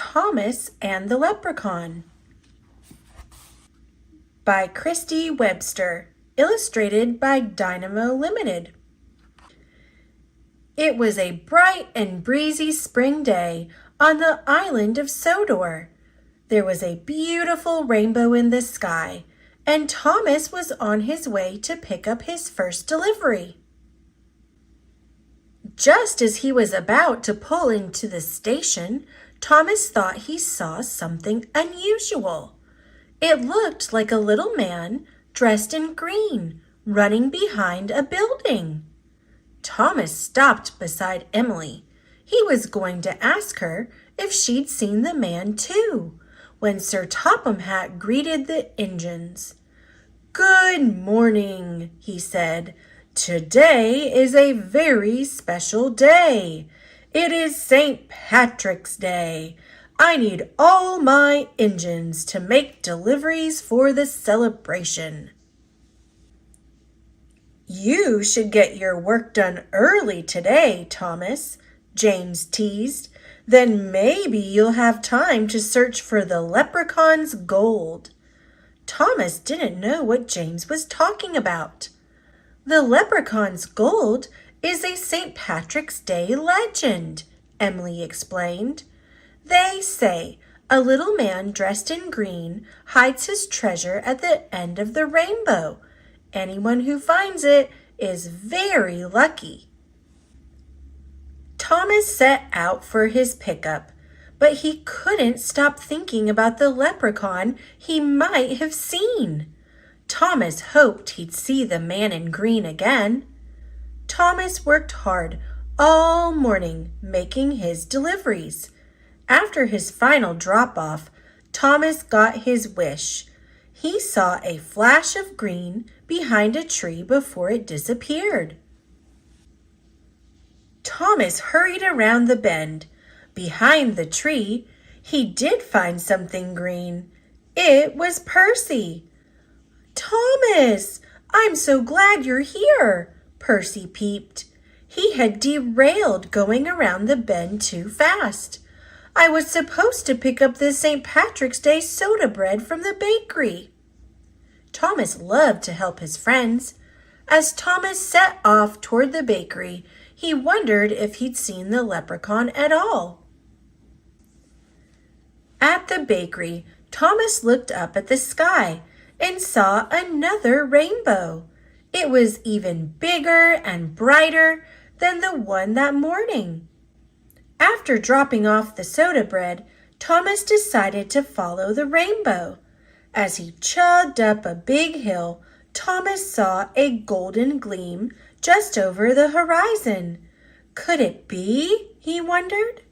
Thomas and the Leprechaun by Christy Webster, illustrated by Dynamo Limited. It was a bright and breezy spring day on the island of Sodor. There was a beautiful rainbow in the sky, and Thomas was on his way to pick up his first delivery. Just as he was about to pull into the station, Thomas thought he saw something unusual. It looked like a little man dressed in green, running behind a building. Thomas stopped beside Emily. He was going to ask her if she'd seen the man too, when Sir Topham Hatt greeted the engines. "Good morning," he said. "Today is a very special day. It is St. Patrick's Day. I need all my engines to make deliveries for the celebration." "You should get your work done early today, Thomas," James teased. "Then maybe you'll have time to search for the leprechaun's gold." Thomas didn't know what James was talking about. "The leprechaun's gold is a St. Patrick's Day legend," Emily explained. "They say a little man dressed in green hides his treasure at the end of the rainbow. Anyone who finds it is very lucky." Thomas set out for his pickup, but he couldn't stop thinking about the leprechaun he might have seen. Thomas hoped he'd see the man in green again. Thomas worked hard all morning making his deliveries. After his final drop-off, Thomas got his wish. He saw a flash of green behind a tree before it disappeared. Thomas hurried around the bend. Behind the tree, he did find something green. It was Percy. "Thomas, I'm so glad you're here," Percy peeped. He had derailed going around the bend too fast. "I was supposed to pick up this St. Patrick's Day soda bread from the bakery." Thomas loved to help his friends. As Thomas set off toward the bakery, he wondered if he'd seen the leprechaun at all. At the bakery, Thomas looked up at the sky and saw another rainbow. It was even bigger and brighter than the one that morning. After dropping off the soda bread, Thomas decided to follow the rainbow. As he chugged up a big hill, Thomas saw a golden gleam just over the horizon. Could it be? He wondered.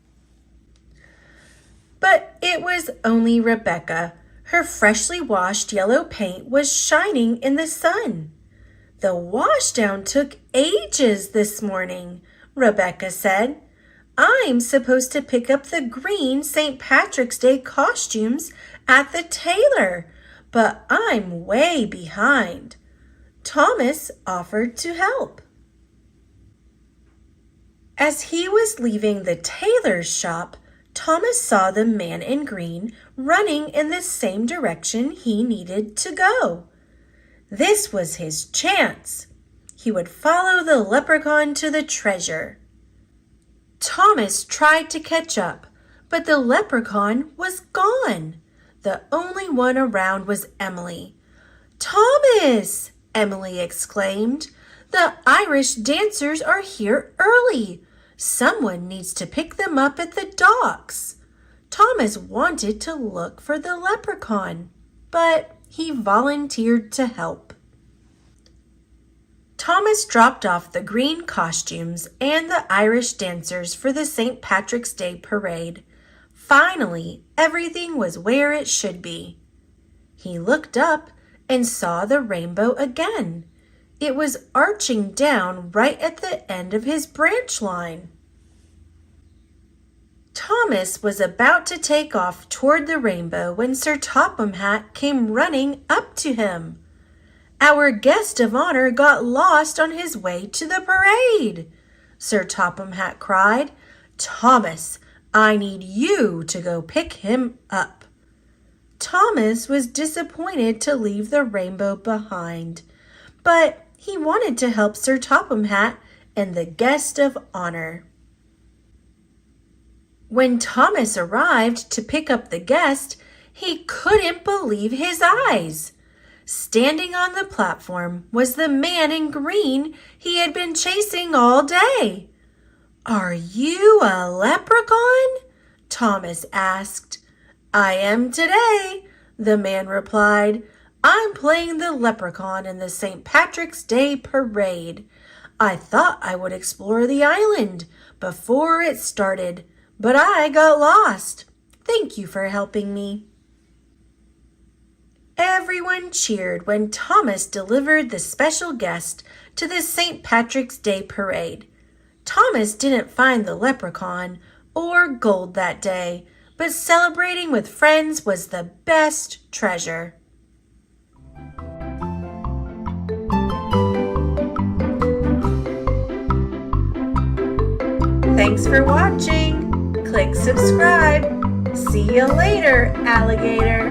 But it was only Rebecca. Her freshly washed yellow paint was shining in the sun. "The washdown took ages this morning," Rebecca said. "I'm supposed to pick up the green St. Patrick's Day costumes at the tailor, but I'm way behind." Thomas offered to help. As he was leaving the tailor's shop, Thomas saw the man in green running in the same direction he needed to go. This was his chance. He would follow the leprechaun to the treasure. Thomas tried to catch up, but the leprechaun was gone. The only one around was Emily. "Thomas!" Emily exclaimed. "The Irish dancers are here early. Someone needs to pick them up at the docks." Thomas wanted to look for the leprechaun, but he volunteered to help. Thomas dropped off the green costumes and the Irish dancers for the St. Patrick's Day parade. Finally, everything was where it should be. He looked up and saw the rainbow again. It was arching down right at the end of his branch line. Thomas was about to take off toward the rainbow when Sir Topham Hatt came running up to him. "Our guest of honor got lost on his way to the parade," Sir Topham Hatt cried. "Thomas, I need you to go pick him up." Thomas was disappointed to leave the rainbow behind, but he wanted to help Sir Topham Hatt and the guest of honor. When Thomas arrived to pick up the guest, he couldn't believe his eyes. Standing on the platform was the man in green he had been chasing all day. "Are you a leprechaun?" Thomas asked. "I am today," the man replied. "I'm playing the leprechaun in the St. Patrick's Day parade. I thought I would explore the island before it started, but I got lost. Thank you for helping me." Everyone cheered when Thomas delivered the special guest to the St. Patrick's Day parade. Thomas didn't find the leprechaun or gold that day, but celebrating with friends was the best treasure. Thanks for watching. Click subscribe. See you later, alligator.